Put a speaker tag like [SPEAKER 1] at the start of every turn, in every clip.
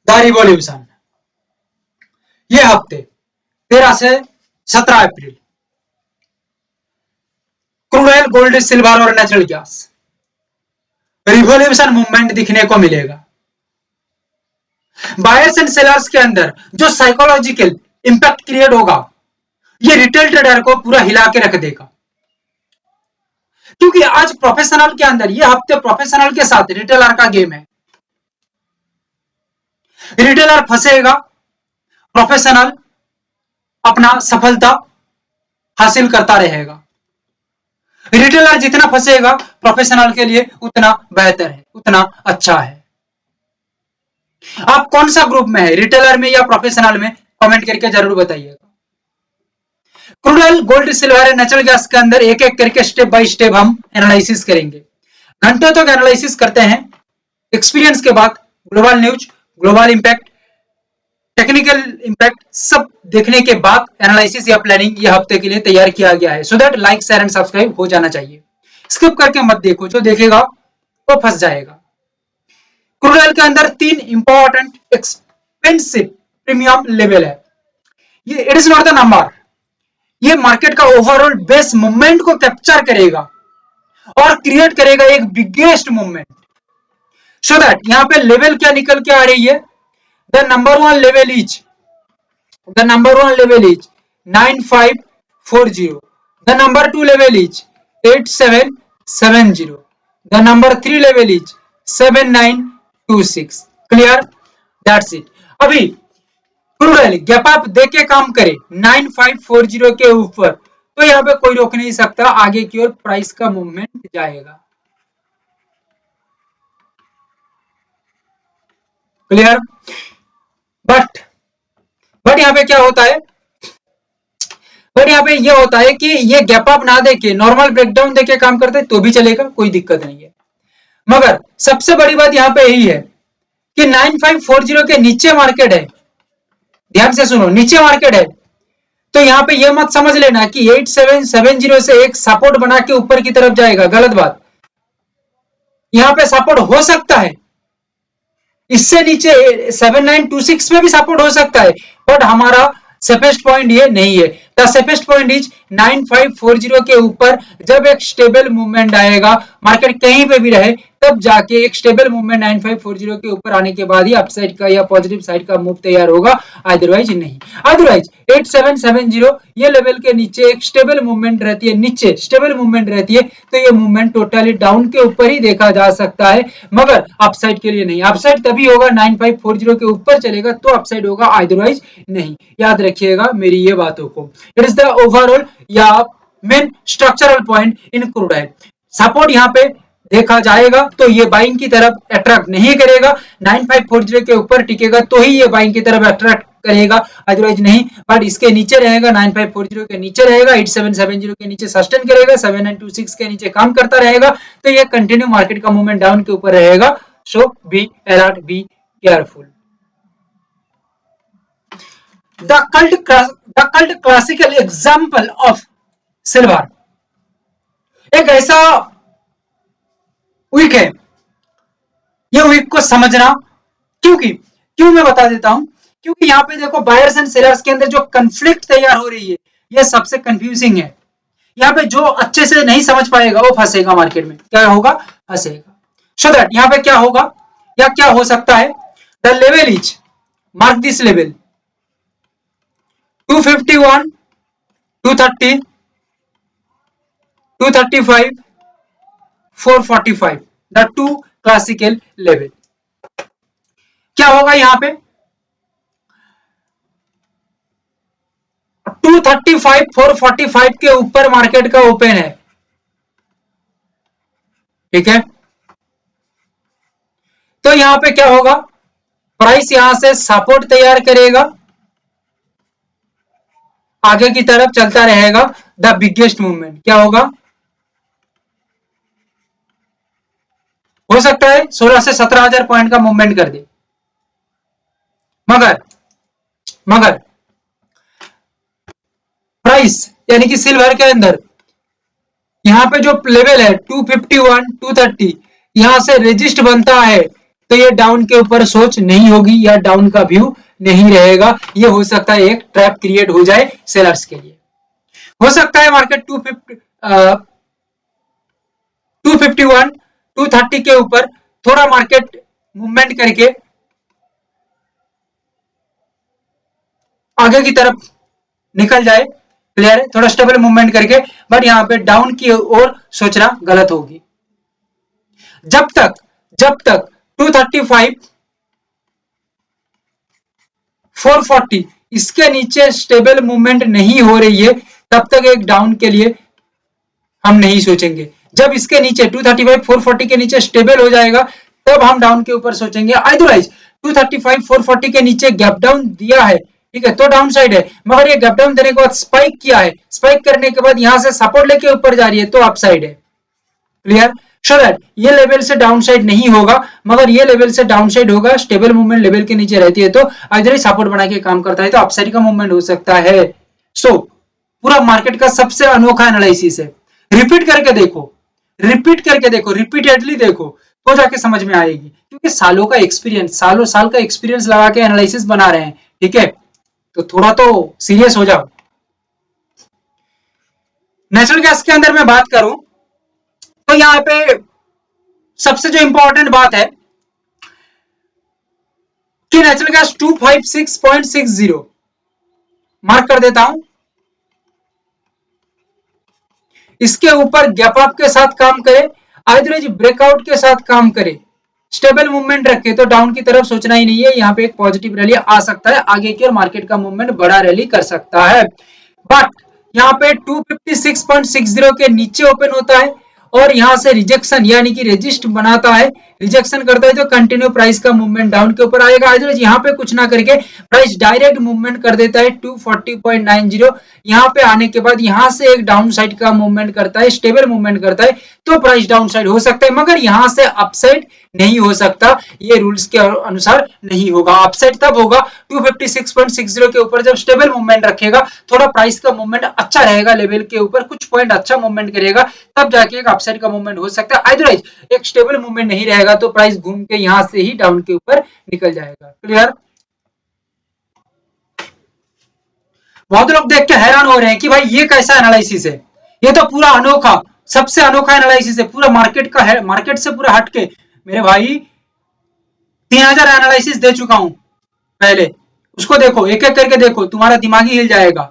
[SPEAKER 1] The revolution. ये हफ्ते 13 से 17 अप्रैल क्रूड ऑयल, गोल्ड, सिल्वर और नेचुरल गैस रिवॉल्यूशन मूवमेंट दिखने को मिलेगा। बायर्स एंड सेलर्स के अंदर जो साइकोलॉजिकल इंपैक्ट क्रिएट होगा, ये रिटेल ट्रेडर को पूरा हिला के रख देगा। क्योंकि आज प्रोफेशनल के अंदर, ये हफ्ते प्रोफेशनल के साथ रिटेलर का गेम है। रिटेलर फंसेगा, प्रोफेशनल अपना सफलता हासिल करता रहेगा। रिटेलर जितना फंसेगा प्रोफेशनल के लिए उतना बेहतर है, उतना अच्छा है। आप कौन सा ग्रुप में है, रिटेलर में या प्रोफेशनल में, कमेंट करके जरूर बताइएगा। Crude oil, gold, silver and natural gas के अंदर एक एक करके स्टेप बाय स्टेप हम एनालिसिस करेंगे। घंटों तक एनालिसिस करते हैं, एक्सपीरियंस के बाद global news, global impact, technical impact सब देखने के बाद एनालिसिस या प्लानिंग ये हफ्ते के लिए तैयार किया गया है। So that like, share and subscribe हो जाना चाहिए। स्किप करके मत देखो, जो देखेगा वो फंस जाएगा। क्रूड ऑयल के अंदर 3 इंपॉर्टेंट एक्सपेंसिव प्रीमियम लेवल है। ये it is not the number, ये मार्केट का ओवरऑल बेस मूवमेंट को कैप्चर करेगा और क्रिएट करेगा एक बिगेस्ट मूवमेंट। सो दैट यहां पे लेवल क्या निकल के आ रही है, the number one level is 9540, the number 2 level is 8770, the number 3 level is 7926। Clear, that's it. अभी क्रूड ऑयल गैप अप देके काम करे 9540 के ऊपर, तो यहाँ पे कोई रोक नहीं सकता, आगे की ओर प्राइस का मूवमेंट जाएगा। क्लियर, बट यहाँ पे क्या होता है, बट यहाँ पे ये होता है कि ये गैप अप ना देके नॉर्मल ब्रेकडाउन देके काम करते हैं तो भी चलेगा, कोई दिक्कत नहीं है। मगर सबसे बड़ी बात यहाँ पे यही है कि 9540 के नीचे मार्केट है, ध्यान से सुनो, नीचे मार्केट है, तो यहाँ पे ये मत समझ लेना कि 8770 से एक सपोर्ट बना के ऊपर की तरफ जाएगा, गलत बात। यहाँ पे सपोर्ट हो सकता है, इससे नीचे 7926 में भी सपोर्ट हो सकता है, बट हमारा सेफेस्ट पॉइंट ये नहीं है। द सेफेस्ट पॉइंट इज 9540 के ऊपर जब एक स्टेबल मूवमेंट आएगा, मार्केट कहीं पे भी रहे, तब जाके एक स्टेबल मूवमेंट 9540 के ऊपर आने के बाद ही अपसाइड का या पॉजिटिव साइड का मूव तैयार होगा, अदरवाइज नहीं। अदरवाइज 8770 ये लेवल के नीचे एक स्टेबल मूवमेंट रहती है, नीचे स्टेबल मूवमेंट रहती है, तो ये मूवमेंट टोटली डाउन के ऊपर ही देखा जा सकता है, मगर अपसाइड के लिए नहीं। अपसाइड तभी होगा 9540 के ऊपर चलेगा तो अपसाइड होगा, अदरवाइज नहीं। याद रखिएगा मेरी ये बातों को। इट इज द ओवरऑल या main structural point in crude oil. Support यहाँ पे देखा जाएगा तो ये बाइंग की तरफ अट्रैक्ट नहीं करेगा, 9540 के ऊपर टिकेगा तो ही ये बाइंग की तरफ अट्रैक्ट करेगा, अदरवाइज नहीं। बट इसके नीचे रहेगा, 9540 के नीचे रहेगा, 8770 के नीचे सस्टेन करेगा, 7926 के नीचे काम करता रहेगा, तो ये कंटिन्यू मार्केट का मूवमेंट डाउन के ऊपर रहेगा। So be alert, be careful. The cult classical example of silver एक ऐसा वीक है, ये वीक को समझना, क्यों मैं बता देता हूं, क्योंकि यहाँ पे देखो बायर्स एंड सेलर्स के अंदर जो कंफ्लिक्ट तैयार हो रही है, ये सबसे कंफ्यूजिंग है। यहाँ पे जो अच्छे से नहीं समझ पाएगा वो फंसेगा मार्केट में, क्या होगा, फंसेगा। सो दैट यहाँ पे क्या होगा या क्या हो सकता है, the level is, mark this level, 251, 230, 235, 445, the two classical level. क्या होगा यहाँ पे, 235, 445 के ऊपर मार्केट का ओपन है, ठीक है। तो यहां पे क्या होगा, प्राइस यहां से सपोर्ट तैयार करेगा, आगे की तरफ चलता रहेगा। द बिगेस्ट मूवमेंट क्या होगा, हो सकता है 16 से 17,000 पॉइंट का मूवमेंट कर दे, मगर प्राइस यानी कि सिल्वर के अंदर यहां पे जो लेवल है 251, 230, यहां से रेजिस्ट बनता है तो ये डाउन के ऊपर सोच नहीं होगी या डाउन का व्यू नहीं रहेगा। ये हो सकता है एक ट्रैप क्रिएट हो जाए सेलर्स के लिए। हो सकता है मार्केट 251 230 के ऊपर थोड़ा मार्केट मूवमेंट करके आगे की तरफ निकल जाए, क्लियर है, थोड़ा स्टेबल मूवमेंट करके, बट यहाँ पे डाउन की ओर सोचना गलत होगी। जब तक 235 440 इसके नीचे स्टेबल मूवमेंट नहीं हो रही है, तब तक एक डाउन के लिए हम नहीं सोचेंगे। जब इसके नीचे 235 440 के नीचे स्टेबल हो जाएगा, तब हम डाउन के ऊपर सोचेंगे। अदरवाइज 235 440 के नीचे गैप डाउन दिया है, ठीक है, तो डाउन साइड है, मगर ये गैप डाउन देने के बाद स्पाइक किया है, स्पाइक करने के बाद यहां से सपोर्ट लेके ऊपर जा रही है, तो अप साइड है, क्लियर। सो दैट ये लेवल से डाउन साइड नहीं होगा, मगर ये लेवल से डाउन साइड होगा, स्टेबल मूवमेंट लेवल के नीचे रहती है, तो इधर ही सपोर्ट बना के काम करता है, तो अपसाइड का मूवमेंट हो सकता है। सो पूरा मार्केट का सबसे अनोखा एनालिसिस है। रिपीट करके देखो, रिपीटेडली देखो, तो जाके समझ में आएगी, क्योंकि सालों का एक्सपीरियंस, सालों साल का एक्सपीरियंस लगा के एनालिसिस बना रहे हैं, ठीक है, तो थोड़ा तो सीरियस हो जाओ। नेचुरल गैस के अंदर मैं बात करूं तो यहाँ पे सबसे जो इंपॉर्टेंट बात है कि नेचुरल गैस 256.60 मार्क कर देता हूं, इसके ऊपर गैप अप के साथ काम करे, आइदर ब्रेकआउट के साथ काम करे, स्टेबल मूवमेंट रखे, तो डाउन की तरफ सोचना ही नहीं है। यहाँ पे एक पॉजिटिव रैली आ सकता है आगे की, और मार्केट का मूवमेंट बड़ा रैली कर सकता है। बट यहाँ पे 256.60 के नीचे ओपन होता है और यहाँ से रिजेक्शन यानी कि रेजिस्ट बनाता है, रिजेक्शन करता है, तो कंटिन्यू प्राइस का मूवमेंट डाउन के ऊपर आएगा। यहाँ पे कुछ ना करके प्राइस डायरेक्ट मूवमेंट कर देता है 240.90। यहाँ पे आने के बाद यहाँ से एक डाउन साइड का मूवमेंट करता है, स्टेबल मूवमेंट करता है, तो प्राइस डाउन साइड हो सकता है, मगर यहाँ से अपसाइड नहीं हो सकता, ये रूल्स के अनुसार नहीं होगा। अपसाइड तब होगा 256.60 के ऊपर जब स्टेबल मूवमेंट रखेगा, थोड़ा प्राइस का मूवमेंट अच्छा रहेगा, लेवल के ऊपर कुछ पॉइंट अच्छा मूवमेंट करेगा, तब जाके एक अपसाइड का मूवमेंट हो सकता है। अदरवाइज एक स्टेबल मूवमेंट नहीं रहेगा, तो प्राइस घूम के यहां से ही डाउन के ऊपर निकल जाएगा, क्लियर। बहुत लोग देख के हैरान हो रहे हैं कि भाई ये कैसा एनालिसिस है, ये तो पूरा अनोखा, सबसे अनोखा एनालिसिस है, पूरा मार्केट का है, मार्केट से पूरा हटके। मेरे भाई 3000 एनालिसिस दे चुका हूं पहले, उसको देखो, एक एक करके देखो, तुम्हारा दिमाग ही हिल जाएगा।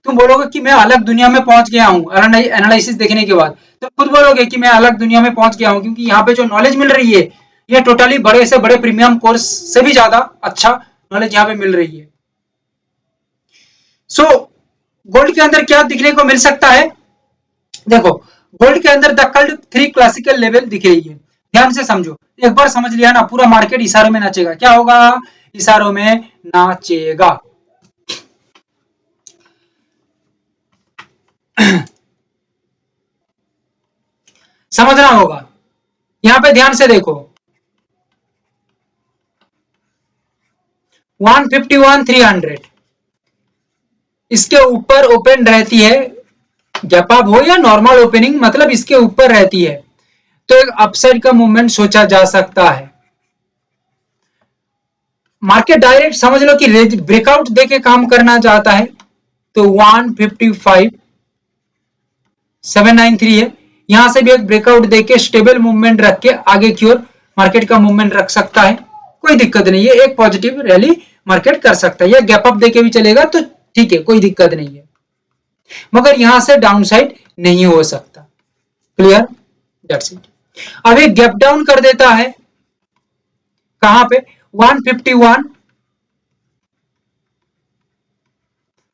[SPEAKER 1] तुम बोलोगे कि मैं अलग दुनिया में पहुंच गया हूं एनालिसिस देखने के बाद, तो खुद बोलोगे कि मैं अलग दुनिया में पहुंच गया हूं, क्योंकि यहाँ पे जो नॉलेज मिल रही है, ये टोटली बड़े से बड़े प्रीमियम कोर्स से भी ज्यादा अच्छा नॉलेज यहाँ पे मिल रही है। सो गोल्ड के अंदर क्या दिखने को मिल सकता है, देखो गोल्ड के अंदर द कल्ट 3 क्लासिकल लेवल दिख रही है, ध्यान से समझो, एक बार समझ लिया ना, पूरा मार्केट इशारों में नाचेगा। क्या होगा, इशारों में नाचेगा। समझना होगा, यहां पे ध्यान से देखो, 151 300 इसके ऊपर ओपन रहती है, गैप अप हो या नॉर्मल ओपनिंग, मतलब इसके ऊपर रहती है, तो एक अपसाइड का मूवमेंट सोचा जा सकता है। मार्केट डायरेक्ट समझ लो कि ब्रेकआउट देके काम करना चाहता है, तो 155 793 है, यहां से भी एक ब्रेकआउट देके स्टेबल मूवमेंट रख के आगे की ओर मार्केट का मूवमेंट रख सकता है, कोई दिक्कत नहीं है, एक पॉजिटिव रैली मार्केट कर सकता है, या गैप अप देके भी चलेगा तो ठीक है, कोई दिक्कत नहीं है, मगर यहां से डाउन साइड नहीं हो सकता, क्लियर, दैट्स इट। अब एक गैप डाउन कर देता है, कहां पे, 151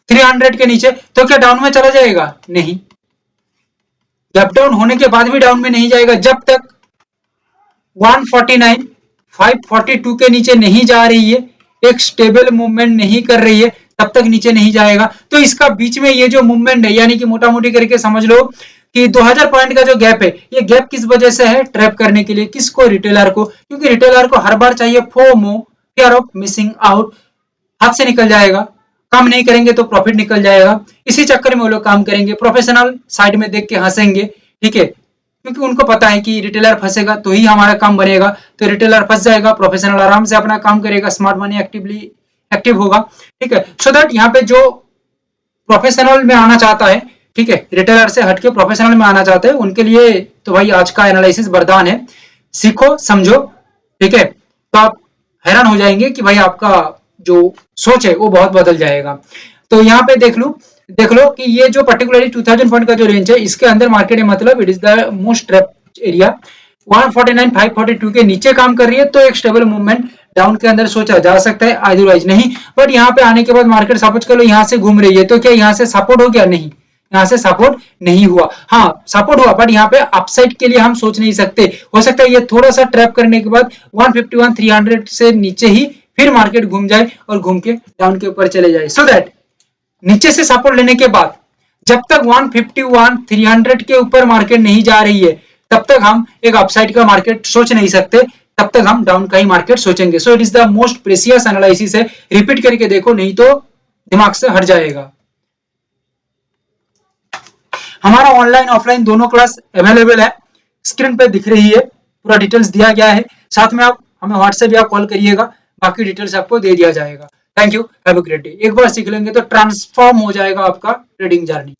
[SPEAKER 1] 300 के नीचे, तो क्या डाउन में चला जाएगा, नहीं, गैप डाउन होने के बाद भी डाउन में नहीं जाएगा, जब तक 149 542 के नीचे नहीं जा रही है, एक स्टेबल मूवमेंट नहीं कर रही है, तब तक नीचे नहीं जाएगा। तो इसका बीच में ये जो मूवमेंट है, यानी कि मोटा मोटी करके समझ लो कि 2000 पॉइंट का जो गैप है, ये गैप किस वजह से है, ट्रैप करने के लिए, किसको, रिटेलर को, क्योंकि रिटेलर को हर बार चाहिए FOMO, fear of missing out, हाथ से निकल जाएगा, काम नहीं करेंगे तो प्रॉफिट निकल जाएगा, इसी चक्कर में वो लोग काम करेंगे, प्रोफेशनल साइड में देख के हंसेंगे, ठीक है, क्योंकि उनको पता है कि रिटेलर फंसेगा तो ही हमारा काम बनेगा, तो रिटेलर फंस जाएगा, प्रोफेशनल आराम से अपना काम करेगा, स्मार्ट मनी एक्टिव होगा। ठीक है, सो दैट यहाँ पे जो प्रोफेशनल में आना चाहता है, ठीक है, रिटेलर से हटके प्रोफेशनल में आना चाहते हैं, उनके लिए तो भाई आज का एनालिसिस वरदान है। सीखो समझो, ठीक है, तो आप हैरान हो जाएंगे कि भाई आपका जो सोच है वो बहुत बदल जाएगा। तो यहाँ पे देख लो कि ये जो पर्टिकुलरली 2000 पॉइंट का जो रेंज है, इसके अंदर मार्केट है, मतलब it is the most trap area. 149 542 के नीचे काम कर रही है, तो एक स्टेबल मूवमेंट डाउन के अंदर सोचा जा सकता है, अदरवाइज नहीं। बट यहाँ पे आने के बाद मार्केट सपोज कर लो यहाँ से घूम रही है, तो क्या यहाँ से सपोर्ट हो गया? नहीं, यहाँ से सपोर्ट नहीं हुआ। हाँ, सपोर्ट हुआ, बट यहाँ पे अपसाइड के लिए हम सोच नहीं सकते। हो सकता है ये थोड़ा सा ट्रैप करने के बाद 151 300 से नीचे ही फिर मार्केट घूम जाए और घूम के डाउन के ऊपर चले जाए। सो दैट नीचे से सपोर्ट लेने के बाद जब तक 151 300 के ऊपर मार्केट नहीं जा रही है, तब तक हम एक अपसाइड का मार्केट सोच नहीं सकते, तब तक हम डाउन का ही मार्केट सोचेंगे। So it is the most precious analysis है, रिपीट करके देखो, नहीं तो दिमाग से हट जाएगा। हमारा ऑनलाइन ऑफलाइन दोनों क्लास अवेलेबल है, स्क्रीन पे दिख रही है, पूरा डिटेल्स दिया गया है। साथ में आप हमें व्हाट्सएप या कॉल करिएगा, बाकी डिटेल्स आपको दे दिया जाएगा। Thank you, have a great day. एक बार सीख लेंगे तो ट्रांसफॉर्म हो जाएगा आपका ट्रेडिंग जर्नी।